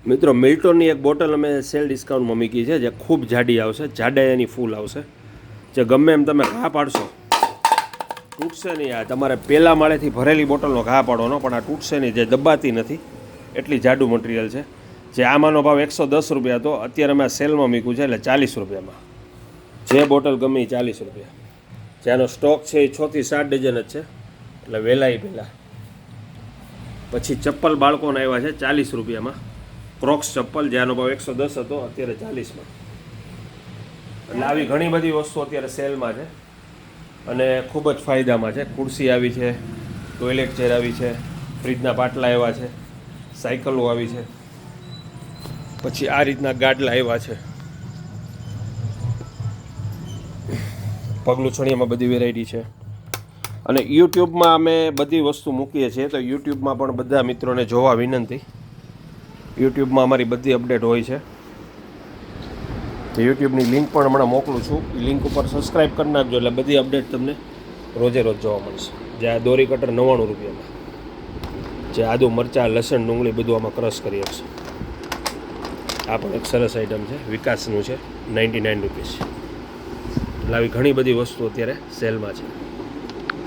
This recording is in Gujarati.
મિત્રો મિલ્ટોનની એક બોટલ અમે સેલ ડિસ્કાઉન્ટમાં મૂકી છે, જે ખૂબ જાડી આવશે, જાડાઈ એની ફૂલ આવશે, જે ગમે એમ તમે ઘા પાડશો તૂટશે નહીં. આ તમારે પહેલાં માળેથી ભરેલી બોટલનો ઘા પાડવાનો, પણ આ તૂટશે નહીં, જે દબાતી નથી એટલી જાડું મટીરિયલ છે. જે આમાંનો ભાવ 110 રૂપિયા હતો, અત્યારે અમે સેલમાં મૂક્યું છે એટલે 40 રૂપિયામાં. જે બોટલ ગમે એ 40 રૂપિયા. જેનો સ્ટોક છે એ 6 થી 7 ડઝન જ છે, એટલે વહેલાય પહેલાં. પછી ચપ્પલ બાળકોને આવ્યા છે 40 રૂપિયામાં, ક્રોક્સ ચપ્પલ, જેનો ભાવ 110 હતો, અત્યારે 40માં. એટલે આવી ઘણી બધી વસ્તુ અત્યારે સેલમાં છે અને ખૂબ જ ફાયદામાં છે. ખુરશી આવી છે, ટોયલેટ ચેર આવી છે, ફ્રીજના પાટલા આવ્યા છે, સાયકલો આવી છે, પછી આ રીતના ગાડલા આવ્યા છે, પગલું છણિયામાં બધી વેરાયટી છે. અને યુટ્યુબમાં અમે બધી વસ્તુ મૂકીએ છીએ, તો યુટ્યુબમાં પણ બધા મિત્રોને જોવા વિનંતી. યુટ્યુબમાં અમારી બધી અપડેટ હોય છે, તો યુટ્યુબની લિંક પણ હમણાં મોકલું છું. એ લિંક ઉપર સબસ્ક્રાઈબ કરી નાખજો, એટલે બધી અપડેટ તમને રોજે રોજ જોવા મળશે. જે આ દોરી કટર 99 રૂપિયામાં, જે આદુ મરચાં લસણ ડુંગળી બધું આમાં ક્રશ કરી શકશે. આ પણ એક સરસ આઈટમ છે, વિકાસનું છે, 99 રૂપીસ. એટલે આવી ઘણી બધી વસ્તુ અત્યારે સેલમાં છે.